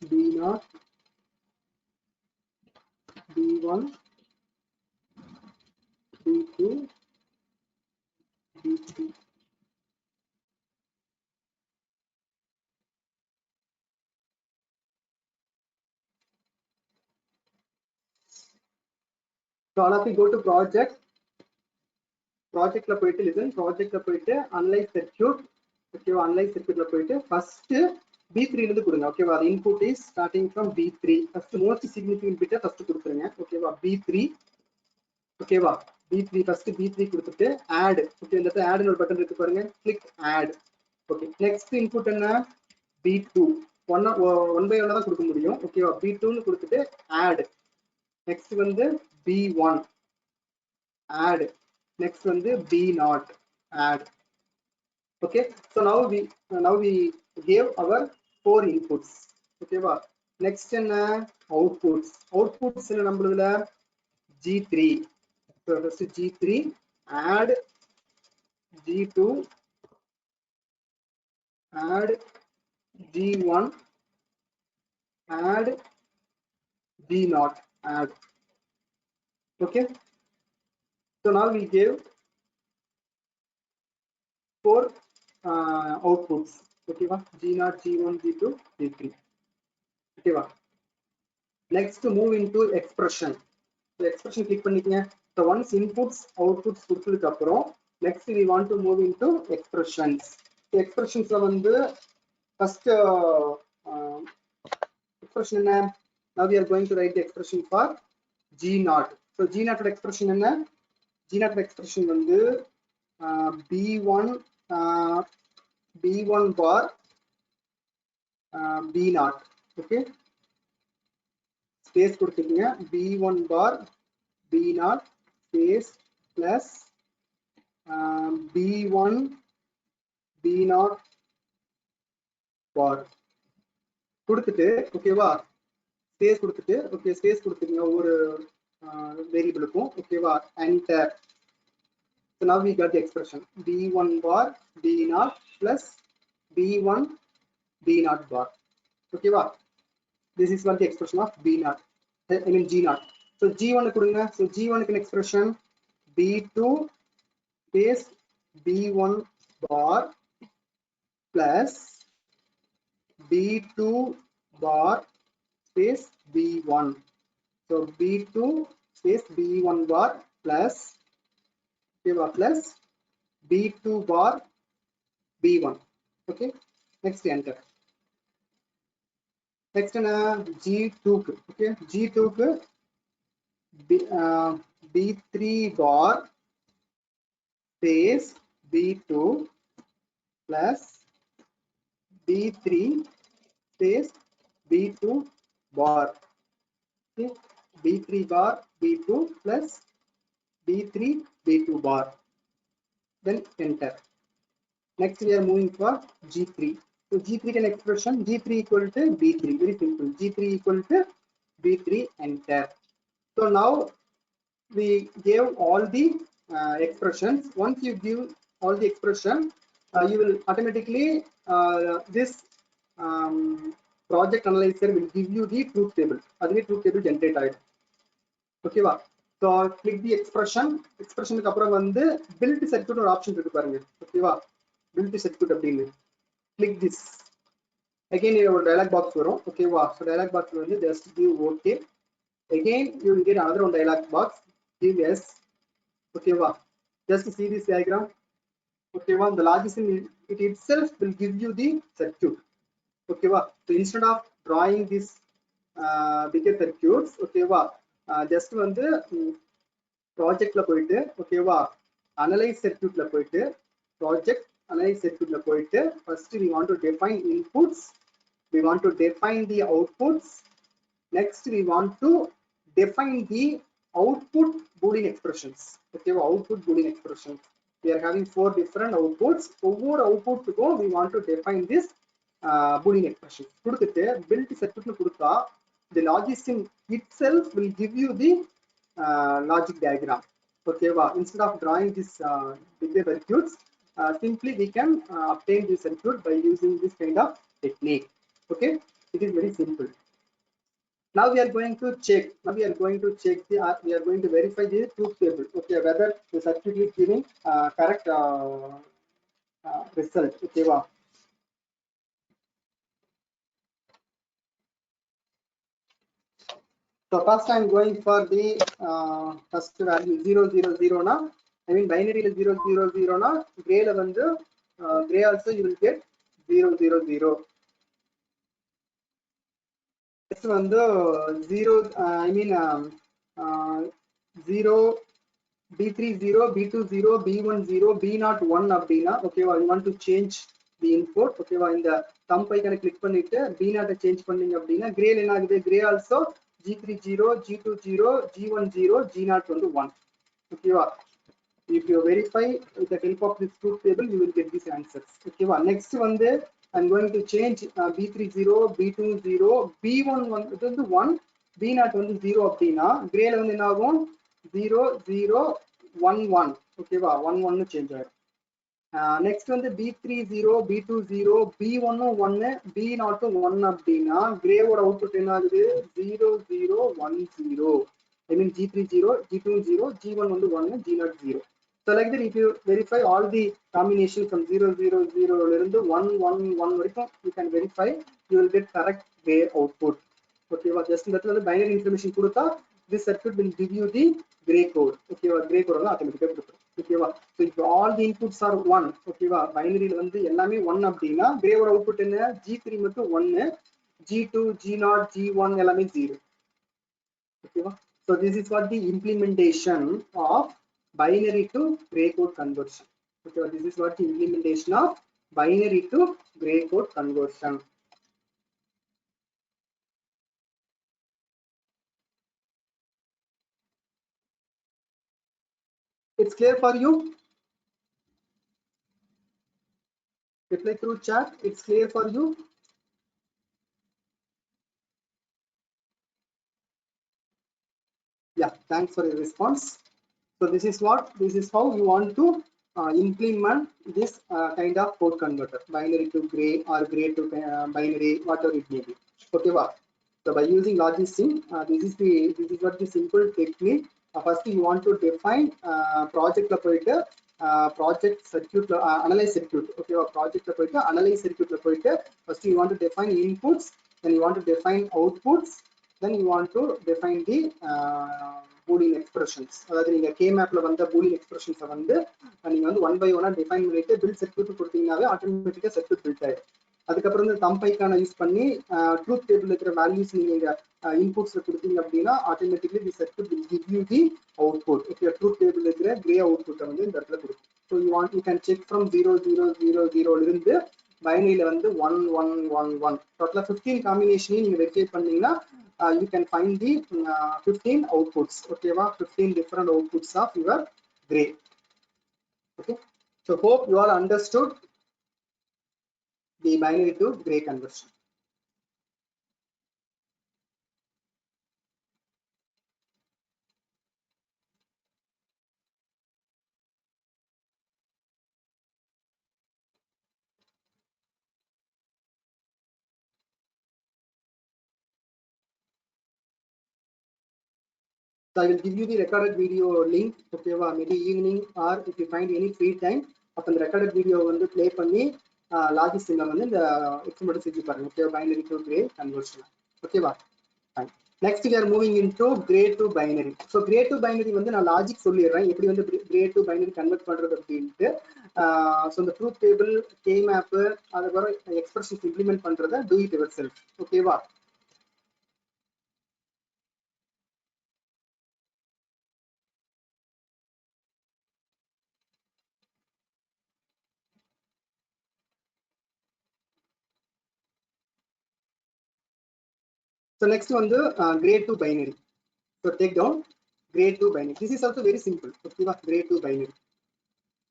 B0, B1, B2, B3. So all of you go to project ல போயிட்டு listen project ல போயிட்டு analyze circuit ஓகேவா analyze circuit ல போயிட்டு first B3 ல இருந்து கொடுங்க ஓகேவா the input is starting from B3 first most significant bit first கொடுத்துருங்க ஓகேவா B3 ஓகேவா B3 first B3 கொடுத்துட்டு add ஓகே இந்த இடத்துல add னு ஒரு பட்டன் இருக்கு பாருங்க click add okay next input என்ன B2 1 by 1 தான் கொடுக்க முடியும் ஓகேவா B2 னு கொடுத்துட்டு add next வந்து B1 add next வந்து B0 add okay so now we gave our 4 inputs okay va next என்ன outputs என்ன நம்மளுதுல G3 so first G3 add G2 add G1 add B0 add okay so now we gave 4 outputs okay va G0 G1 G2 G3 okay va next to move into expression so expression click பண்ணிக்கங்க so once inputs outputs கொடுத்ததுக்கு அப்புறம் next we want to move into expressions so expressions ல வந்து first expression என்ன now we are going to write the expression for G0 so G0 ஓட expression என்ன G0 ஓட expression வந்து B1 bar B0 okay space கொடுத்துக்கங்க B1 bar B0 space plus B1 B0 bar கொடுத்துட்டு ஓகேவா space கொடுத்துட்டு okay space கொடுத்துக்கங்க ஒவ்வொரு வேரியபிளுக்கும் ஓகேவா enter so now we got the expression B1 bar B0 plus B1 B0 bar okay va this is what the expression of B0 I mean G0 so G1 கொடுங்க so G1 க்கு expression B2 space B1 bar plus B2 bar space B1 so B2 space B1 bar plus plus B2 bar B1 okay next enter next G2 okay G2 B3 bar space B2 plus B3 space B2 bar okay B3 bar B2 plus B3 B2 bar then enter next we are moving for G3 so G3 can expression G3 equal to B3 very simple G3 equal to B3 enter so now we gave all the expressions once you give all the expression you will automatically this project analyzer will give you the truth table அதுவே truth table generate ஆயிடும் ஓகேவா so click the expression க்கு அப்புறம் வந்து build circuit ஒரு option இருக்கு பாருங்க ஓகேவா build circuit அப்படின்னு click this again ஒரு dialog box வரும் ஓகேவா so dialog box வந்து just give okay again you will get another one dialog box give yes ஓகேவா just see this diagram ஓகேவா the logic it itself will give you the circuit ஓகேவா so instead of drawing this bigger circuits ஓகேவா just வந்து ப்ராஜெக்ட்ல போயிட்டு ஓகேவா analyse சர்க்யூட்ல போயிட்டு project analyse சர்க்யூட்ல போயிட்டு first we want to define inputs we want to define the outputs next we want to define the output boolean expressions okay output boolean expressions we are having 4 different outputs ஒவ்வொரு outputக்கும் we want to define this boolean expression கொடுத்துட்டு build circuit னு கொடுத்தா the logic itself will give you the logic diagram okay wow instead of drawing this bigger circuits simply we can obtain this circuit by using this kind of technique. Okay, it is very simple. Now we are going to check. Now we are going to check the. We are going to verify the truth table. Okay, whether the circuit is giving correct result. Okay, wow. So first I'm going for the first value 000 na. I mean binary is 000 na. Gray la vandu gray also you will get 000. Next vandu 0 I mean 0 B30 B20 B10 B01 அப்படினா ஓகேவா you want to change the input ஓகேவா இந்த thumb icon click பண்ணிட்டு B0 change பண்ணீங்க அப்படினா gray என்ன ஆகுது gray also G30 G20 G10 G0 வந்து 1 ஓகேவா if you verify with the help of this truth table you will get these answers ஓகேவா next வந்து I'm going to change B30 B20 B1 வந்து 1 B0 வந்து 0 அப்படினா gray ல வந்து என்ன ஆகும் 0 0 1 1 ஓகேவா 1 1 சேஞ்ச் ஆயிடும் next வந்து B30 B20 B1 1 B0 1 அப்படினா gray ஓட அவுட்புட் என்ன ஆகுது 0 0 1 0 I mean G30 G20 G1 வந்து 1 G0 0. So like that if you verify all the combination from 0 0 0 ல இருந்து 1 1 1 வரைக்கும் you can verify you will get correct gray output. ஓகேவா just இந்த இடத்துல வந்து பைனரி இன்ஃபர்மேஷன் கொடுத்தா this circuit will give you the gray code. ஓகேவா gray code வந்து ஆட்டோமேட்டிக்கா கொடுக்கும். ஓகேவா so if all the inputs are 1 ஓகேவா பைனரியில வந்து எல்லாமே 1 அப்படினா gray ஓட அவுட்புட் என்ன G3 மட்டும் 1 G2 G0 G1 எல்லாமே 0. ஓகேவா so this is what the implementation of binary to gray code conversion. Okay, this is what the implementation of binary to gray code conversion. It's clear for you? Reply through chat. It's clear for you? Yeah, thanks for your response. So this is how you want to implement this kind of code converter, binary to gray or gray to binary, whatever it may be. Okay, wow. So by using logic-sim, this is what the simple technique. First you want to define project la poitu project circuit analyze circuit. Okay, project la poitu analyze circuit la poitu first you want to define inputs, then you want to define outputs, then you want to define the boolean expressions. அதாவது நீங்க K-mapல வந்த boolean expressions வந்து நீங்க வந்து 1 by 1 define பண்ணிட்டு build circuit கொடுத்தீங்கனாவே ஆட்டோமேட்டிக்கா circuit built ஆயிடும். அதுக்கப்புறம் இந்த thumb icon யூஸ் பண்ணி truth table இருக்கிற values நீங்க inputs கொடுத்தீங்க அப்படினா automatically the circuit will give you the output. Okay, truth table இருக்கிற gray output வந்து இந்த இடத்துல கொடுக்கும். So you can check from 0 0 0 0 ல இருந்து பைனரியில வந்து 1 1 1 1 டோட்டலா 15 காம்பினேஷனையும் நீங்க வெரிஃபை பண்ணீங்கன்னா you can find the 15 outputs. Okay, 15 different outputs of your gray. Okay, so hope you all understood the binary to gray conversion. So I will give you the recorded video link. Okay, maybe evening or if you find any free time, அப்ப இந்த recorded video வந்து play பண்ணி logic-sim வந்து இந்த experiment செஞ்சு பாருங்க. Okay, binary to gray conversion. Okay, fine. Next we are moving into gray to binary. So gray to binary வந்து நான் logic சொல்லிடுறேன் எப்படி வந்து gray to binary convert பண்றது அப்படின்ட்டு. So the truth table, K-map, அதுக்கப்புறம் expressions implement பண்றத do it yourself. Okay, So next one the gray to binary. So take down gray to binary. This is also very simple. Okay, gray to binary.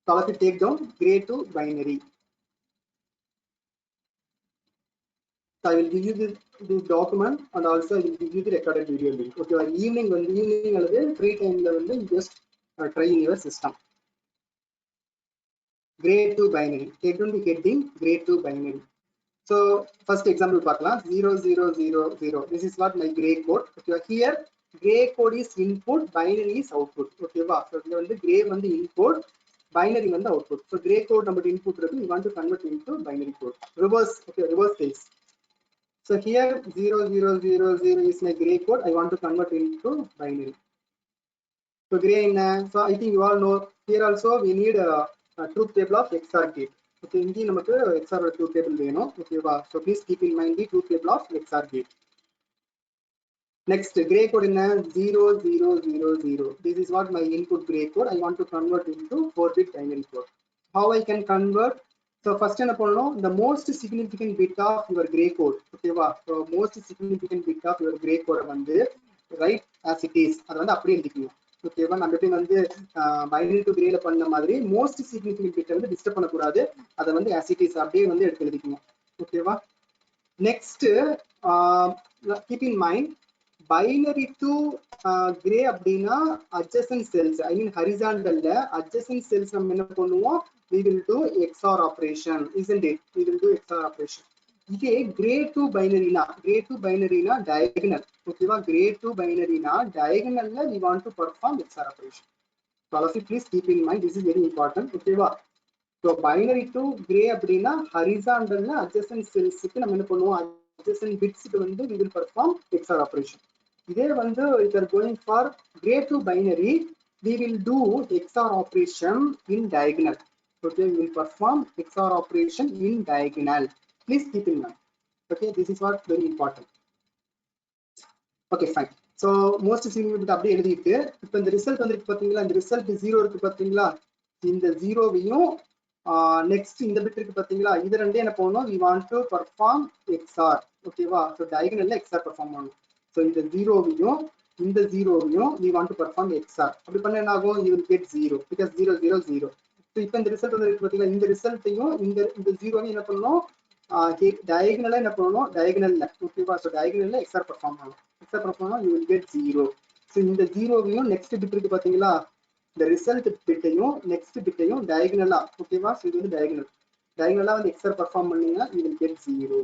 So I will take down gray to binary. So I will give you this document and also I will give you the recorded video link. Okay, evening when evening free time you just try in your system. grade 2 binary. Take down the heading grade 2 binary. So first example பார்க்கலாம் 0000. This is what my gray code. Okay, here gray code is input, binary is output. Okay வா, so இதுல வந்து gray வந்து input, binary வந்து output. So gray code நம்ம input இருக்கு, we want to convert into binary code. Reverse, okay, reverse case. So here 0000 is my gray code. I want to convert into binary. So gray in, so I think you all know here also we need a truth table of XOR gate. Okay, இங்கே நமக்கு XOR truth table வேணும். Okay வா, so please keep in mind the truth table of XOR gate. Next gray code in 0000. This is what my input gray code. I want to convert into 4-bit binary code. How I can convert? So first என்ன பண்ணணும், the most significant bit of your gray code. Okay வா, so most significant bit of your gray code வந்து write as it is. அது வந்து அப்படியே எழுதிக்கணும். ஓகேவா, நம்ம எப்படி வந்து பைனரி டு கிரேல பண்ண மாதிரி மோஸ்ட் சிக்னிஃபிகன்ட் பிட்டை வந்து டிஸ்டர்ப் பண்ணக்கூடாது, அதை வந்து as it is அப்படியே வந்து எடுத்து எழுதிக்கணும். ஓகேவா, next keep in mind binary to grey அப்படின்னா adjacent cells, ஐ மீன் ஹரிசாண்டல்ல adjacent cells நம்ம என்ன பண்ணுவோம், we will do XOR operation, isn't it? We will do XOR operation. இதே grade 2 binary na diagonal. ஓகேவா, grade 2 binary na diagonal ல we want to perform XOR operation. So all of you please keep in mind, this is very important. ஓகேவா, so binary to gray அப்படின்னா horizontal ல adjacent cells க்கு நம்ம என்ன பண்ணுவோம், adjacent bits க்கு வந்து we will perform XOR operation. இதே வந்து if you are going for gray to binary, we will do XOR operation in diagonal. Okay, we will perform XOR operation in diagonal. Please keep in mind. Okay, this is what very important. Okay, fine. So most significant அப்படியே எழுதிட்டு இப்போ இந்த result வந்துருக்கு பாத்தீங்களா, இந்த result 0 இருக்கு பாத்தீங்களா, இந்த 0வையும் நெக்ஸ்ட் இந்த பிட் இருக்கு பாத்தீங்களா, இது ரெண்டே என்ன பண்ணனும், we want to perform XOR. ஓகேவா, so diagonal XOR perform பண்ணனும். So இந்த 0வையும் இந்த 0வையும் we want to perform XOR. அப்படி பண்ணா என்ன ஆகும், you will get 0 because 0 0 0. So இப்போ இந்த ரிசல்ட் வந்து இருக்கு பாத்தீங்களா, இந்த ரிசல்ட்டையும் இந்த 0வையும் என்ன பண்ணனும், diagonal என்ன பண்ணனும், diagonal ஓகேவா, so diagonal XOR perform பண்ணனும். XOR perform பண்ணா you will get 0. So இந்த 0வையும் நெக்ஸ்ட் பிட் இருக்கு பாத்தீங்களா, இந்த ரிசல்ட் பிட்டையும் நெக்ஸ்ட் பிட்டையும் டயகனலா, ஓகேவா, so இது வந்து டயகனலா வந்து XOR perform பண்ணீங்கன்னா you will get 0.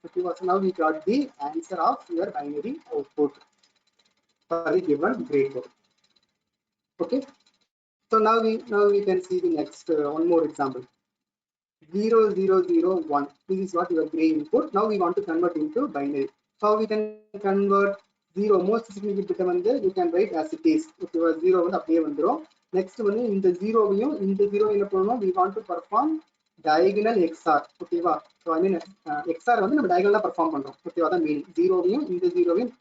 ஓகேவா, so now we got the answer of your binary output for the given gray code. Okay, so now we can see the next one more example. 0001. This is what your gray input. Now we want to convert into binary. How we can convert 0 most significant bit வந்து you can write as it is. ஓகேவா, 0 வந்து அப்படியே வந்துரும். Next வந்து இந்த 0வையும் இந்த 0 என்ன பண்ணனும், we want to perform diagonal XOR. ஓகேவா, so I mean XOR வந்து நம்ம diagonal perform பண்றோம். ஓகேவா, அதான் மீனிங். 0வையும் இந்த 0வையும்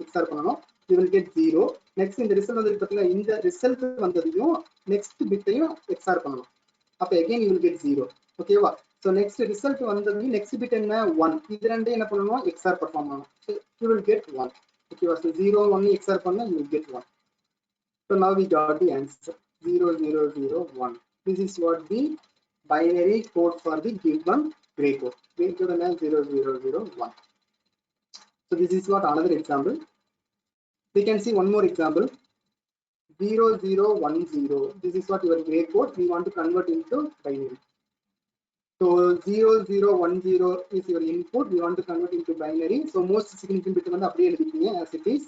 XOR பண்ணனும், you will get 0. நெக்ஸ்ட் இந்த ரிசல்ட் வந்து பாத்தீங்கன்னா இந்த ரிசல்ட் வந்ததையும் நெக்ஸ்ட் பிட்டையும் XOR பண்ணனும், அப்ப again you will get 0. ஓகேவா, so next result வந்தது next bit என்ன 1, இது ரெண்டே என்ன பண்ணனும், XOR perform பண்ணனும், so you will get 1. ஓகேவா, so 0 1 XOR பண்ணா you will get 1. So now we got the answer 0001. This is what the binary code for the given gray code. Gray code is 0001. So this is what another example. We can see one more example. 0010. This is what your gray code. We want to convert into binary. So 0010 is your input. We want to convert into binary. So most significant bit வந்து அப்படியே எழுதிக்கீங்க as it is.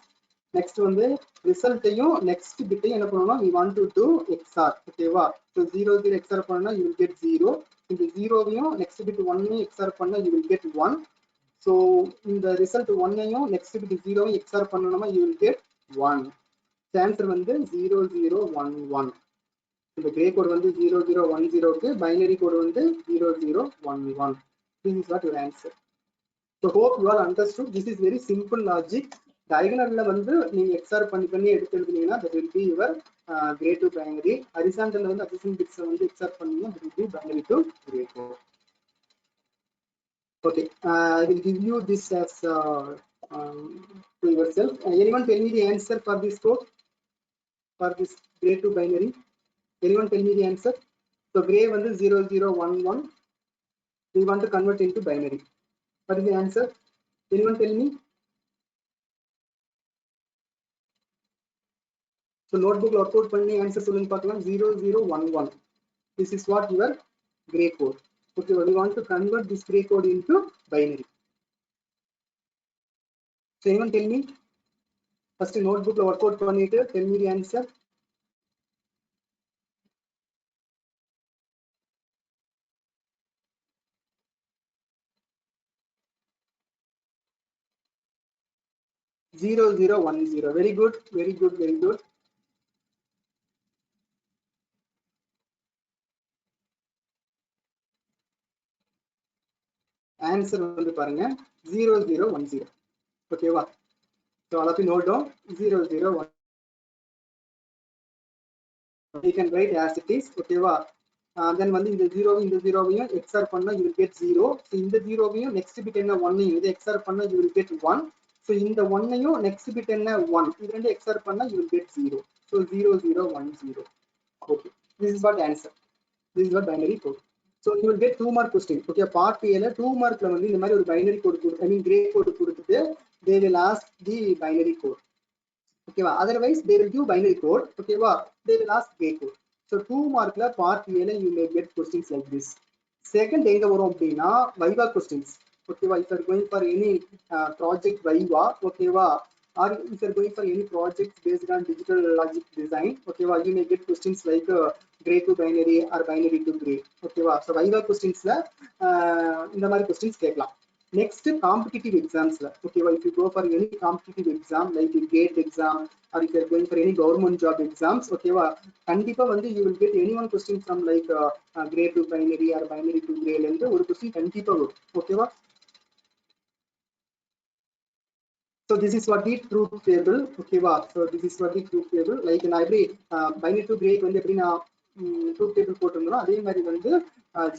Next வந்து ரிசல்ட்டையும் next பிட்டையும் என்ன பண்ணனும், we want to do XOR. ஓகேவா, so 00 XOR பண்ணா you will get 0. இந்த 0வையும் next bit 1ஐயும் XOR பண்ணா you will get 1. so இந்த ரிசல்ட் 1ஐயும் நெக்ஸ்ட் பிட் 0வையும் XOR பண்ணனுமா you will get 1. the answer வந்து 0011. இந்த gray code வந்து 0010 க்கு binary code வந்து 0011. This is what your answer. So hope you all understood. This is very simple logic. Diagonal வந்து நீங்க XOR பண்ணி எடுத்து எழுதுனீங்கன்னா that will be your gray to binary. Horizontal வந்து adjacent bits வந்து XOR பண்ணீங்கன்னா that will be binary to gray code. Okay, I will give you this as to yourself. Anyone tell me the answer for this code, for this gray to binary? Anyone tell me the answer? So gray வந்து 0011. We want to convert into binary. What is the answer? Anyone tell me? So notebook output பண்ணி answer சொல்லுங்க பார்க்கலாம். 0011. This is what your gray code. Okay, we want to convert this gray code into binary. So anyone tell me? First notebook workout பண்ணிட்டு tell me the answer. Zero zero 1 0. Very good, very good, very good. Answer வந்து பாருங்க 0010. ஓகேவா? So all of you note down 001. You can write as it is. ஓகேவா? Then வந்து இந்த 0 இந்த 0வையும் XOR பண்ணா you will get 0. So இந்த 0வையும் next bit என்ன 1 இதை XOR பண்ணா you will get 1. So இந்த 1ஐயும் next bit என்ன 1 இது ரெண்டு XOR பண்ணா you will get 0. So 0010. Okay. This is what answer. This is what binary code. So you will get 2 mark question. Okay, part A ல 2 markல வந்து இந்த மாதிரி ஒரு binary code I mean gray code கொடுத்துட்டு they will ask the binary code. Okay, otherwise they will give binary code. Okay, they will ask gray code. So 2 markல part A ல you may get questions like this. Second எங்க வரும் அப்படினா viva questions. Okay, if you are going for any project viva, okay, or if you are going for any project based on digital logic design, okay, you may get questions like gray to binary or binary to gray. Okay, so viva questions la இந்த மாதிரி questions கேட்கலாம். Next competitive exams la, okay, if you go for any competitive exam like GATE exam or if you are going for any government job exams, okay, கண்டிப்பா வந்து you will get any one question from like gray to binary or binary to gray ல இருந்து ஒரு question கண்டிப்பா வரும். ஓகேவா? So this is what the truth table. Okay, so this is what the truth table. Like in every binary to gray வந்து எப்படி நான் truth table போட்டிருந்தோம் அதே மாதிரி வந்து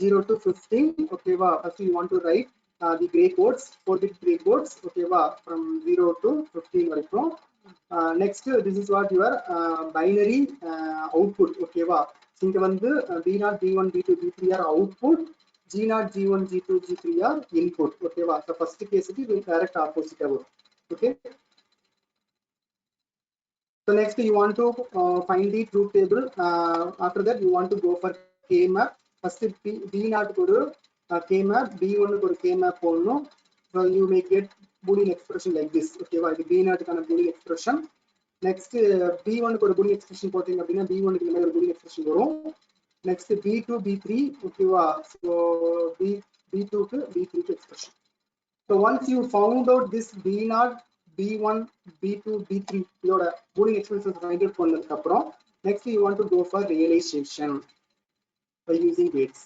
0 to 15. Okay, first you want to write the gray codes, 4-bit gray codes. Okay, from 0 to 15 வரைக்கும். Next this is what your binary output. Okay, இங்க வந்து B0, B1, B2, B3 are output. G0, G1, G2, G3 are input. Okay, so first case it will direct opposite வரும். Okay, so next you want to find the truth table. After that you want to go for k map. First B0 ஒரு k map, B1 ஒரு k map போடணும். So you may get boolean expression like this. Okay, இது B0 கான boolean expression. Next B1 ஒரு boolean expression போட்டீங்க அப்படினா B1 க்கு மேல ஒரு boolean expression வரும். Next B2 B3. Okay, so B2 க்கு B3 க்கு expression. So once you found out this B0, B1, B2, B3 இதோட boolean expressions find out பண்ணதுக்கு அப்புறம் next you want to go for realization by using weights.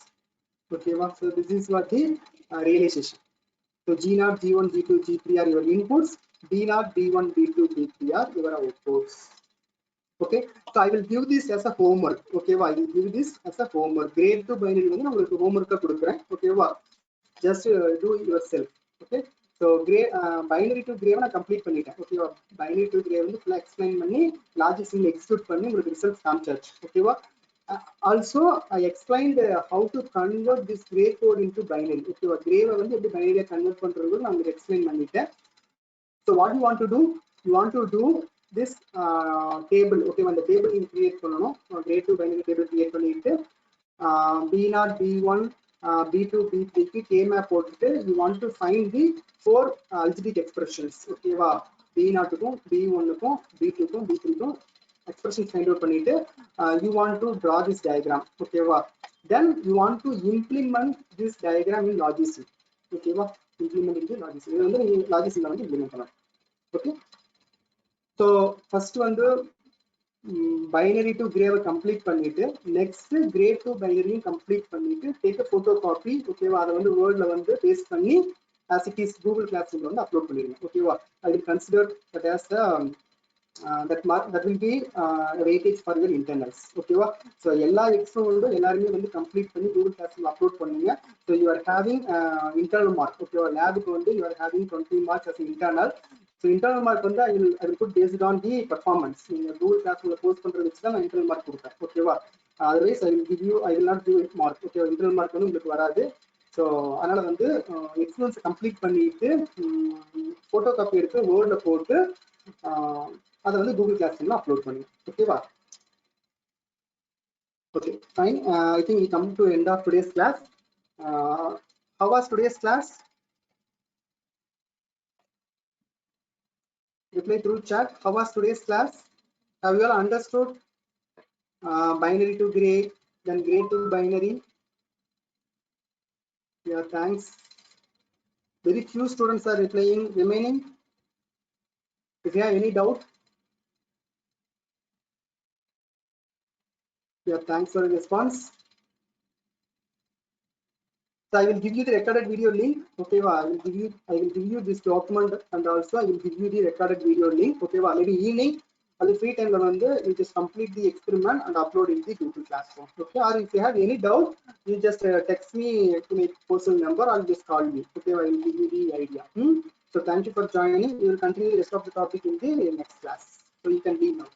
Okay, so this is what the realization. So G0, G1, G2, G3 are your inputs. B0, B1, B2, B3 are your outputs. Okay, so I will give this as a homework. Okay, I will give this as a homework. Grade to binary வந்து நான் உங்களுக்கு homework கொடுக்கிறேன். Okay, just do it yourself. Okay, so gray binary to gray நான் complete பண்ணிட்டேன். Okay, binary to gray வந்து full explain பண்ணி logic ல execute பண்ணி உங்களுக்கு results காமிச்சாச்சு. Okay, also I explained how to convert this gray code into binary. Okay, gray வந்து எப்படி binary convert பண்றது நான் உங்களுக்கு explain பண்ணிட்டேன். So what you want to do? You want to do this table. Okay, when the table you create பண்ணனும் gray to binary table create பண்ணிட்டு B0, B1, B2, B3 க்கு k map போட்டுட்டு you want to find the 4 algebraic expressions. Okay, B0 க்கும் B1 க்கும் B2 க்கும் B3 க்கும் expressions find out பண்ணிட்டு you want to draw this diagram. Okay, then you want to implement this diagram in logic. Okay, implement into logic. இது வந்து நீங்க logic ல வந்து implement பண்ணலாம். Okay, so first வந்து binary to gray complete பண்ணிட்டு next gray to binary complete பண்ணிட்டு take a photocopy. Okay, அத வந்து word ல வந்து paste பண்ணி as it is Google Classroom வந்து upload பண்ணிடுங்க. Okay, I will consider that as the that will be weightage for your internals. Okay, so எல்லா exam எல்லாருமே வந்து complete பண்ணி Google Classroom upload பண்ணுங்க. So you are having internal mark. Okay, lab க்கு வந்து you are having 20 marks as internal. So internal mark வந்து I will put based on the performance. நீங்க Google Classroom post பண்றது வச்சு தான் நான் internal mark கொடுப்பேன். ஓகேவா? Otherwise I will not give it mark. Okay, internal mark வந்து உங்களுக்கு வராது. So அதனால வந்து எக்ஸாம்ஸ் கம்ப்ளீட் பண்ணிட்டு போட்டோ காப்பி எடுத்து வேர்ட்ல போட்டு அதை வந்து Google Classroom அப்லோட் பண்ணுங்க. ஓகேவா? Okay, fine. I think we come to end of today's class. How was today's class? Reply through chat. How was today's class? Have you all understood binary to gray, then gray to binary? Yeah, thanks. Very few students are replying. Remaining, if you have any doubt, yeah, thanks for the response. So I will give you the recorded video link. Okay, I will give you this document, and also I will give you the recorded video link. Okay, maybe evening or the free time you just complete the experiment and upload in the Google Classroom. Okay, or if you have any doubt, you just text me to my personal number or just call me. Okay, I will give you the idea. So thank you for joining. We will continue the rest of the topic in the next class. So you can leave now.